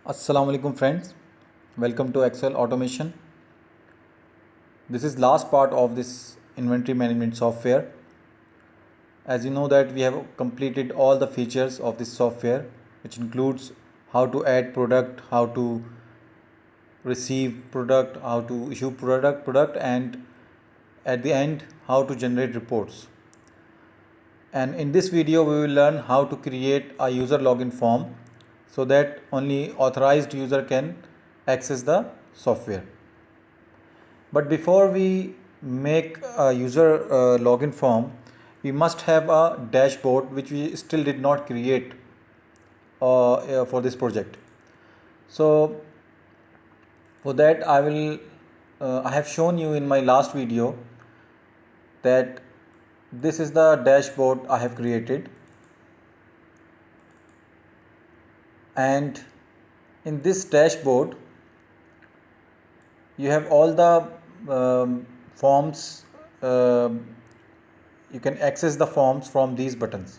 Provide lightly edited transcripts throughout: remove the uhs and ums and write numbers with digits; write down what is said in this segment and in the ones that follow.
Assalamu alaikum friends, welcome to Excel automation. This is last part of this inventory management software. As you know that we have completed all the features of this software, which includes how to add product, how to receive product, how to issue product and at the end how to generate reports. And in this video we will learn how to create a user login form so that only authorized user can access the software. But before we make a user login form, we must have a dashboard which we still did not create for this project. So for that I have shown you in my last video that this is the dashboard I have created, and in this dashboard you have all the forms. You can access the forms from these buttons.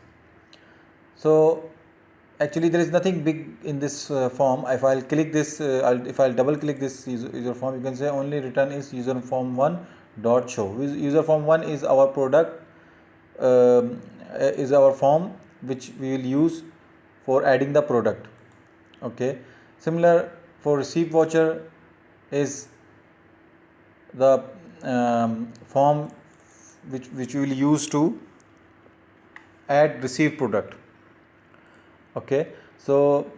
So actually there is nothing big in this form. If I'll click this, if I'll double click this user form, you can say only return is user form 1 dot show. User form 1 is our product, is our form which we will use for adding the product. Okay, similar for receipt voucher is the form which we will use to add receive product. Okay, so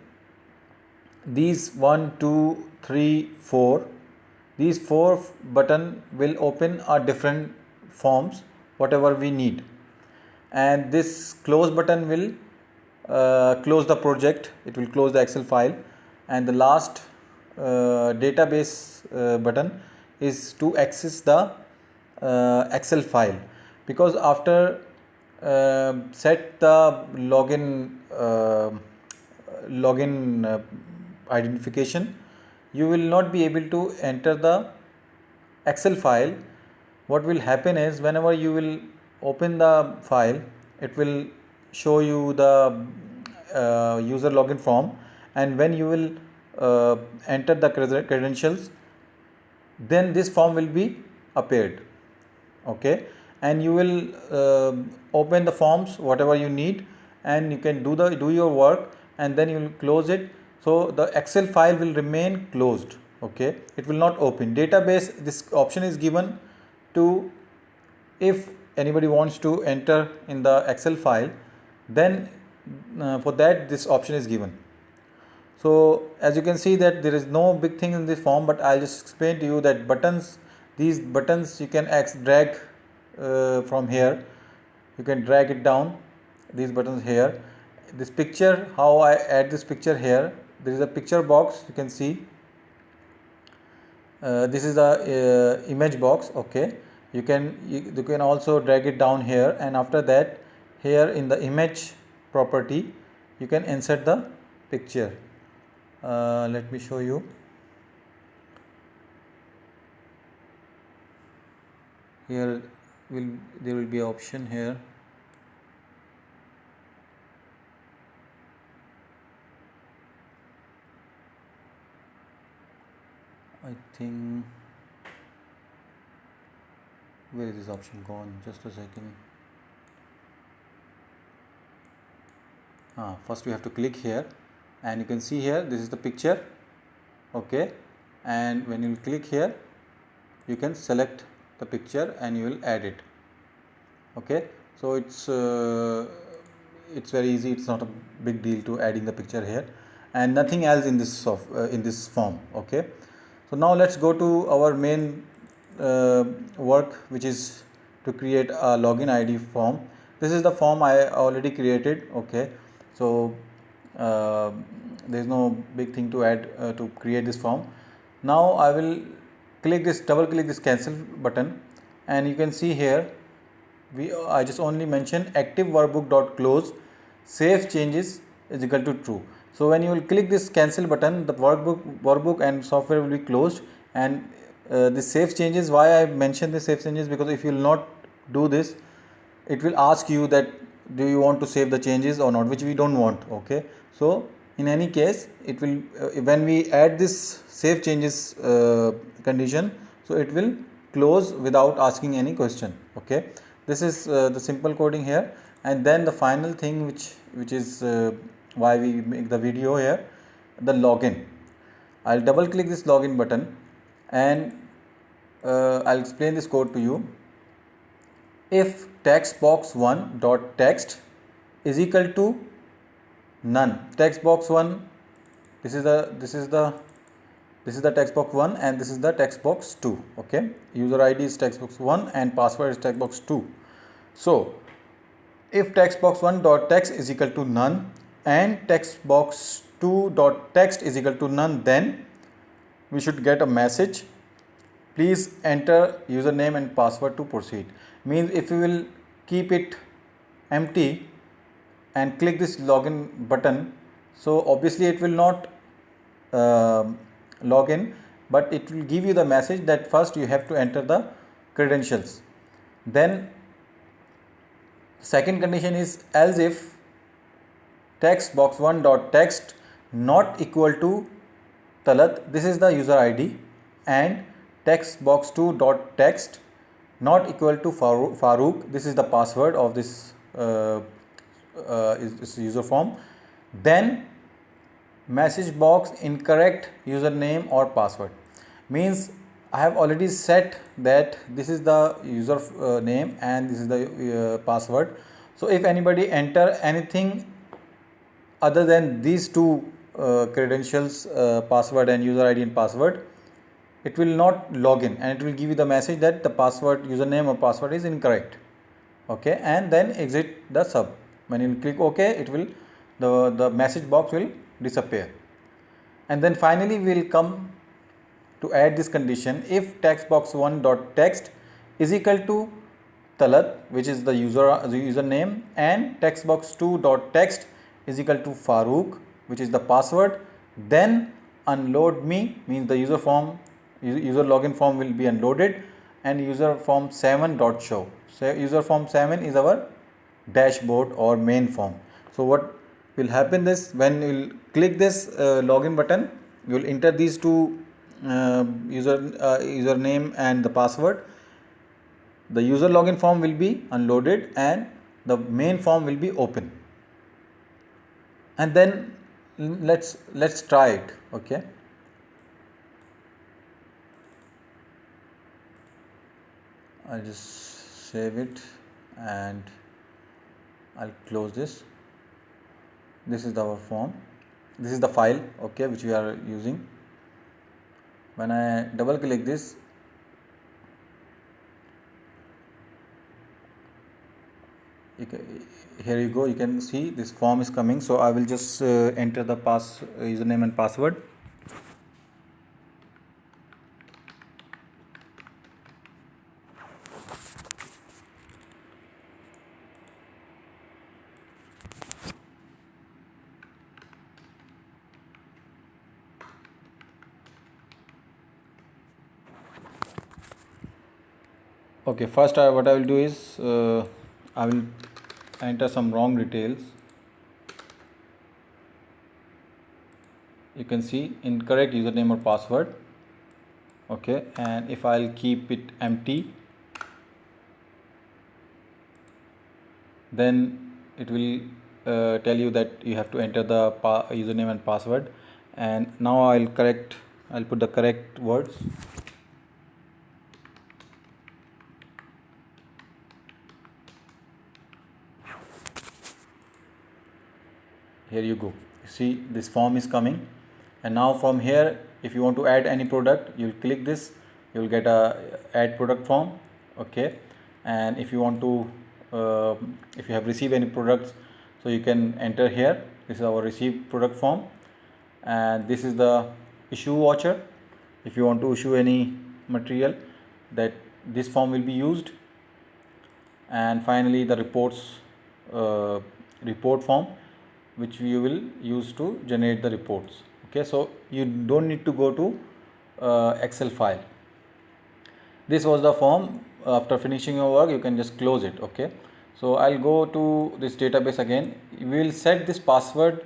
these 1 2 3 4, these 4 button will open our different forms whatever we need, and this close button will close the project. It will close the Excel file, and the last database button is to access the Excel file, because after set the login identification, you will not be able to enter the Excel file. What will happen is whenever you will open the file, it will show you the user login form, and when you will enter the credentials, then this form will be appeared. Okay, and you will open the forms whatever you need, and you can do your work, and then you will close it. So the Excel file will remain closed. Okay, it will not open. Database, this option is given to, if anybody wants to enter in the Excel file, then for that this option is given. So as you can see that there is no big thing in this form, but I'll just explain to you that buttons, these buttons you can drag from here. You can drag it down, these buttons here. This picture, how I add this picture here, there is a picture box, you can see. This is the image box. Okay, you can also drag it down here, and after that here in the image property you can insert the picture. Let me show you. Here there will be an option here. I think, where is this option gone? Just a second. First we have to click here, and you can see here this is the picture. Okay, and when you click here you can select the picture and you will add it. Okay, so it's very easy. It's not a big deal to adding the picture here, and nothing else in this form. Okay, so now let's go to our main work, which is to create a login ID form. This is the form I already created. Okay, so there is no big thing to add to create this form. Now I will double click this cancel button, and you can see here I just only mention active workbook dot close save changes is equal to true. So when you will click this cancel button, the workbook and software will be closed, and the save changes, why I mentioned the save changes, because if you will not do this, it will ask you that do you want to save the changes or not, which we don't want. Okay, so in any case it will when we add this save changes condition, so it will close without asking any question. Okay, this is the simple coding here. And then the final thing which is why we make the video here, the login. I'll double click this login button and I'll explain this code to you. If text box 1 dot text is equal to none, text box 1, this is the text box 1 and this is the text box 2. Okay, user ID is text box 1 and password is text box 2. So if text box 1 dot text is equal to none and text box 2 dot text is equal to none, then we should get a message, please enter username and password to proceed. Means if you will keep it empty and click this login button, so obviously it will not log in, but it will give you the message that first you have to enter the credentials. Then second condition is else if text box 1 dot text not equal to Talat, this is the user ID, and text box 2 dot text not equal to Farooq, this is the password of this user form. Then message box incorrect username or password, means I have already set that this is the user name and this is the password. So if anybody enter anything other than these two credentials, password and user ID and password, it will not log in and it will give you the message that the password, username or password is incorrect. Okay, and then exit the sub. When you click OK, it will the message box will disappear. And then finally we will come to add this condition, if text box 1 dot text is equal to Talat, which is the username, and text box 2 dot text is equal to Farooq, which is the password, then unload me, means the user login form will be unloaded, and user form 7 dot show. So user form 7 is our dashboard or main form. So what will happen is when you will click this login button, you will enter these two username and the password. The user login form will be unloaded and the main form will be open. And then let's try it. Okay, I'll just save it and I'll close this. This is our form, this is the file, okay, which we are using. When I double click this, here you go, you can see this form is coming. So I will just enter the username and password. Okay, first what I will do is I will enter some wrong details. You can see incorrect username or password. Okay, and if I'll keep it empty, then it will tell you that you have to enter the username and password. And now I'll put the correct words. Here you go, you see this form is coming. And now from here, if you want to add any product, you'll click this, you'll get a add product form. Okay, and if you want to if you have received any products, so you can enter here. This is our received product form, and this is the issue watcher. If you want to issue any material, that this form will be used. And finally the report form, which we will use to generate the reports. Okay, so you don't need to go to Excel file. This was the form. After finishing your work, you can just close it. Okay, so I'll go to this database again. We will set this password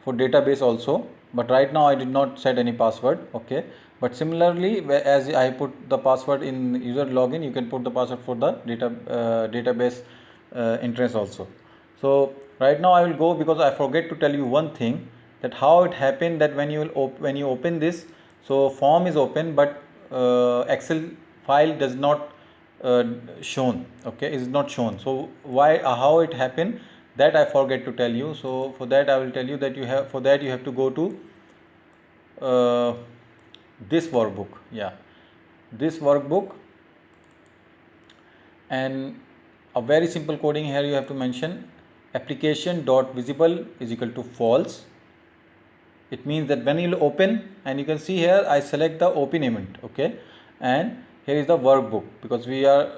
for database also, but right now I did not set any password. Okay, but similarly, as I put the password in user login, you can put the password for the database entrance also. So right now I will go, because I forget to tell you one thing, that how it happened that when you open this, so form is open, but Excel file does not uh, shown. Okay, is not shown. So why, how it happened, that I forget to tell you. So for that I will tell you that you have to go to uh, this workbook. Yeah, this workbook, and a very simple coding here. You have to mention application dot visible is equal to false. It means that when you open, and you can see here I select the open event. Okay, and here is the workbook, because we are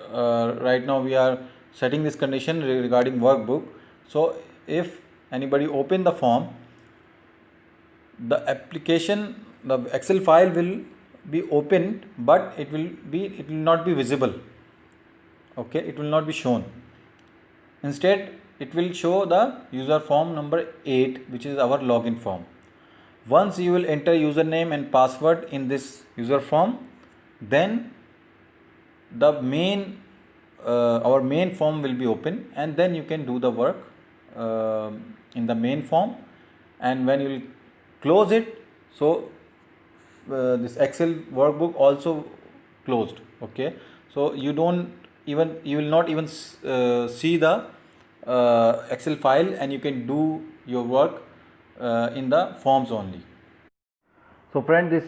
right now we are setting this condition regarding workbook. So if anybody open the form, the application, the Excel file will be opened, but it will not be visible. Okay, it will not be shown. Instead it will show the user form number 8, which is our login form. Once you will enter username and password in this user form, then the main our main form will be open, and then you can do the work in the main form. And when you will close it, so this Excel workbook also closed. Okay, so you will not even see the Excel file, and you can do your work in the forms only. So friend, this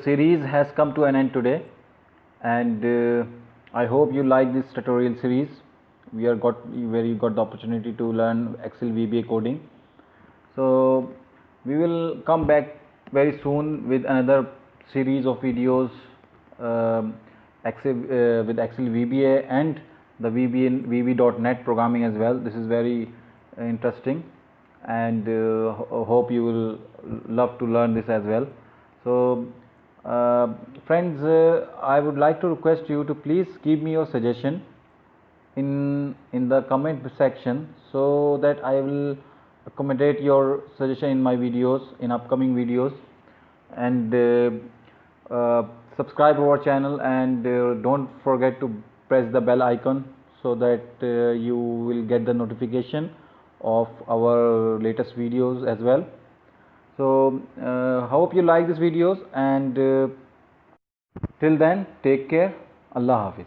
series has come to an end today, and I hope you like this tutorial series where you got the opportunity to learn Excel VBA coding. So we will come back very soon with another series of videos with Excel VBA and the VB.NET programming as well. This is very interesting, and hope you will love to learn this as well. So friends, I would like to request you to please give me your suggestion in the comment section, so that I will accommodate your suggestion in my videos, in upcoming videos. And subscribe our channel, and don't forget to press the bell icon, so that you will get the notification of our latest videos as well. So hope you like these videos, and till then, take care. Allah Hafiz.